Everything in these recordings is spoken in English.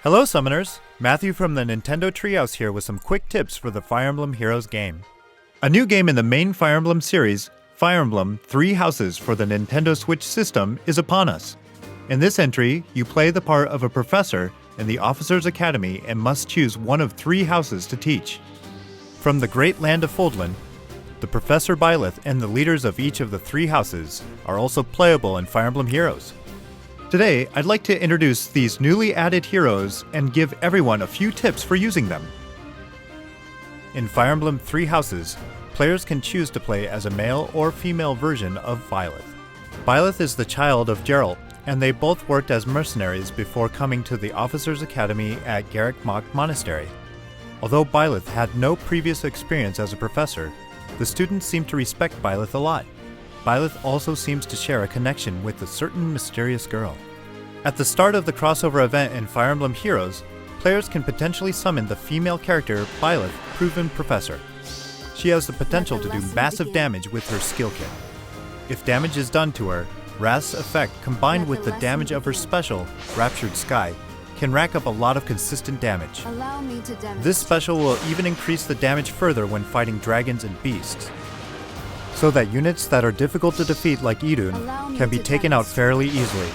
Hello Summoners! Matthew from the Nintendo Treehouse here with some quick tips for the Fire Emblem Heroes game. A new game in the main Fire Emblem series, Fire Emblem 3 Houses for the Nintendo Switch system, is upon us. In this entry, you play the part of a professor in the Officers' Academy and must choose one of 3 houses to teach. From the great land of Fódlan, the Professor Byleth and the leaders of each of the 3 houses are also playable in Fire Emblem Heroes. Today, I'd like to introduce these newly added heroes and give everyone a few tips for using them. In Fire Emblem 3 Houses, players can choose to play as a male or female version of Byleth. Byleth is the child of Geralt, and they both worked as mercenaries before coming to the Officers' Academy at Garreg Mach Monastery. Although Byleth had no previous experience as a professor, the students seem to respect Byleth a lot. Byleth also seems to share a connection with a certain mysterious girl. At the start of the crossover event in Fire Emblem Heroes, players can potentially summon the female character Byleth, Proven Professor. She has the potential to do massive damage with her skill kit. If damage is done to her, Wrath's effect combined with the damage of her special, Raptured Sky, can rack up a lot of consistent damage. This special will even increase the damage further when fighting dragons and beasts, so that units that are difficult to defeat like Idun can be taken out fairly easily.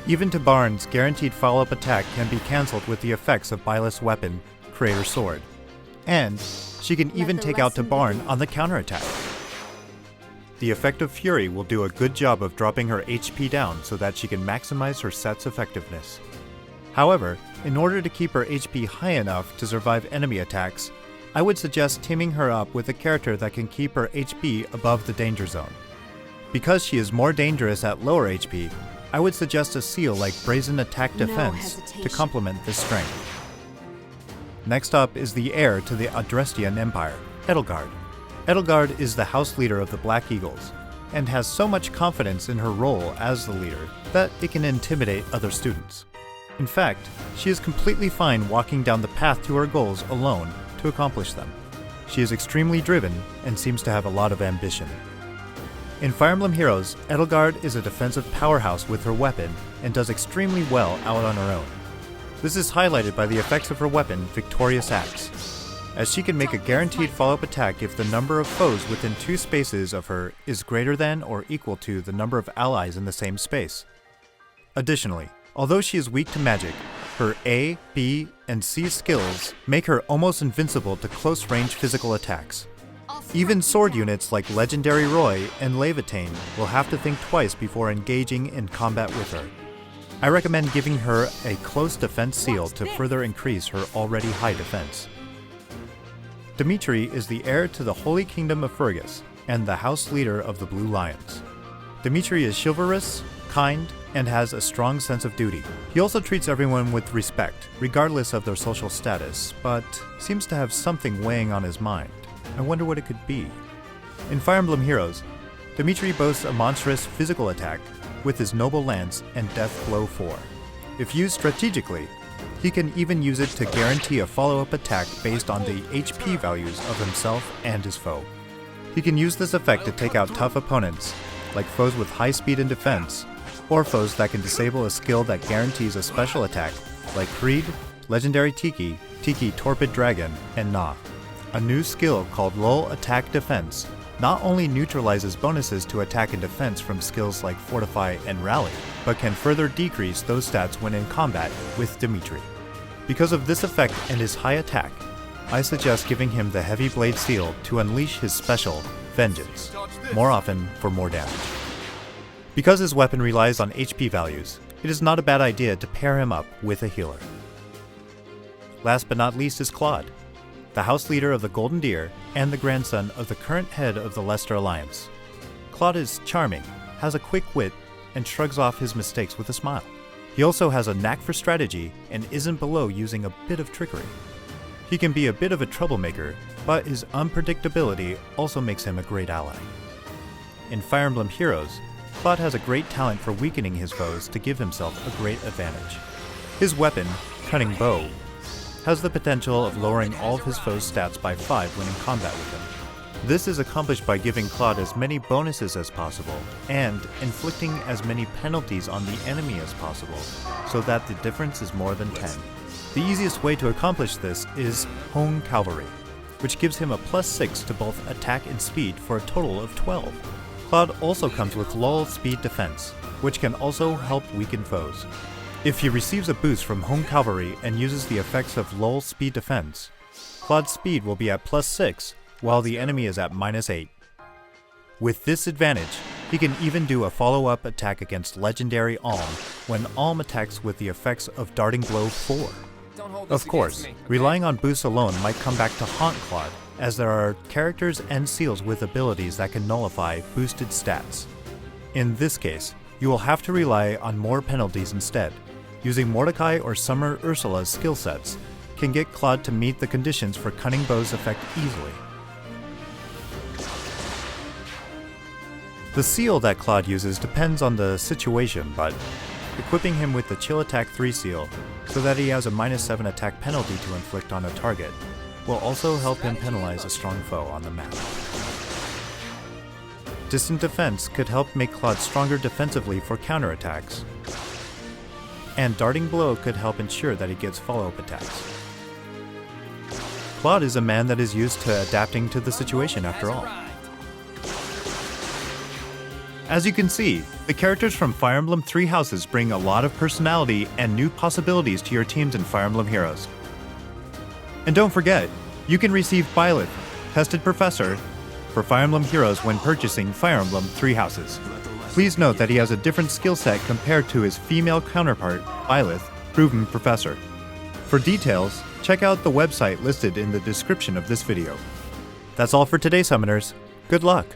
Even to Barn's guaranteed follow-up attack can be cancelled with the effects of Byleth's weapon, Creator Sword. And she can even take out to Barn on the counterattack. The effect of Fury will do a good job of dropping her HP down so that she can maximize her set's effectiveness. However, in order to keep her HP high enough to survive enemy attacks, I would suggest teaming her up with a character that can keep her HP above the danger zone. Because she is more dangerous at lower HP, I would suggest a seal like Brazen Attack Defense to complement this strength. Next up is the heir to the Adrestian Empire, Edelgard. Edelgard is the house leader of the Black Eagles, and has so much confidence in her role as the leader that it can intimidate other students. In fact, she is completely fine walking down the path to her goals alone to accomplish them. She is extremely driven and seems to have a lot of ambition. In Fire Emblem Heroes, Edelgard is a defensive powerhouse with her weapon and does extremely well out on her own. This is highlighted by the effects of her weapon, Victorious Axe, as she can make a guaranteed follow-up attack if the number of foes within 2 spaces of her is greater than or equal to the number of allies in the same space. Additionally, although she is weak to magic, her A, B, and C skills make her almost invincible to close-range physical attacks. Even sword units like Legendary Roy and Leviatane will have to think twice before engaging in combat with her. I recommend giving her a close defense seal to further increase her already high defense. Dimitri is the heir to the Holy Kingdom of Fergus and the house leader of the Blue Lions. Dimitri is chivalrous, kind, and has a strong sense of duty. He also treats everyone with respect, regardless of their social status, but seems to have something weighing on his mind. I wonder what it could be. In Fire Emblem Heroes, Dimitri boasts a monstrous physical attack with his Noble Lance and Death Blow 4. If used strategically, he can even use it to guarantee a follow-up attack based on the HP values of himself and his foe. He can use this effect to take out tough opponents, like foes with high speed and defense, or foes that can disable a skill that guarantees a special attack, like Creed, Legendary Tiki, Tiki Torpid Dragon, and Na. A new skill called Lull Attack Defense not only neutralizes bonuses to attack and defense from skills like Fortify and Rally, but can further decrease those stats when in combat with Dimitri. Because of this effect and his high attack, I suggest giving him the Heavy Blade Seal to unleash his special, Vengeance, more often for more damage. Because his weapon relies on HP values, it is not a bad idea to pair him up with a healer. Last but not least is Claude, the house leader of the Golden Deer and the grandson of the current head of the Leicester Alliance. Claude is charming, has a quick wit, and shrugs off his mistakes with a smile. He also has a knack for strategy and isn't below using a bit of trickery. He can be a bit of a troublemaker, but his unpredictability also makes him a great ally. In Fire Emblem Heroes, Claude has a great talent for weakening his foes to give himself a great advantage. His weapon, Cunning Bow, has the potential of lowering all of his foes' stats by 5 when in combat with him. This is accomplished by giving Claude as many bonuses as possible and inflicting as many penalties on the enemy as possible, so that the difference is more than 10. The easiest way to accomplish this is Hone Cavalry, which gives him a +6 to both attack and speed for a total of 12. Claude also comes with Lull Speed Defense, which can also help weaken foes. If he receives a boost from Hone Cavalry and uses the effects of Lull Speed Defense, Claude's speed will be at +6, while the enemy is at -8. With this advantage, he can even do a follow-up attack against Legendary Alm when Alm attacks with the effects of Darting Blow 4. Of course, relying on boosts alone might come back to haunt Claude, as there are characters and seals with abilities that can nullify boosted stats. In this case, you will have to rely on more penalties instead. Using Mordecai or Summer Ursula's skill sets can get Claude to meet the conditions for Cunning Bow's effect easily. The seal that Claude uses depends on the situation, but equipping him with the Chill Attack 3 seal so that he has a -7 attack penalty to inflict on a target will also help him penalize a strong foe on the map. Distant Defense could help make Claude stronger defensively for counterattacks, and Darting Blow could help ensure that he gets follow-up attacks. Claude is a man that is used to adapting to the situation after all. As you can see, the characters from Fire Emblem Three Houses bring a lot of personality and new possibilities to your teams in Fire Emblem Heroes. And don't forget, you can receive Byleth, Tested Professor, for Fire Emblem Heroes when purchasing Fire Emblem Three Houses. Please note that he has a different skill set compared to his female counterpart, Byleth, Proven Professor. For details, check out the website listed in the description of this video. That's all for today, Summoners. Good luck!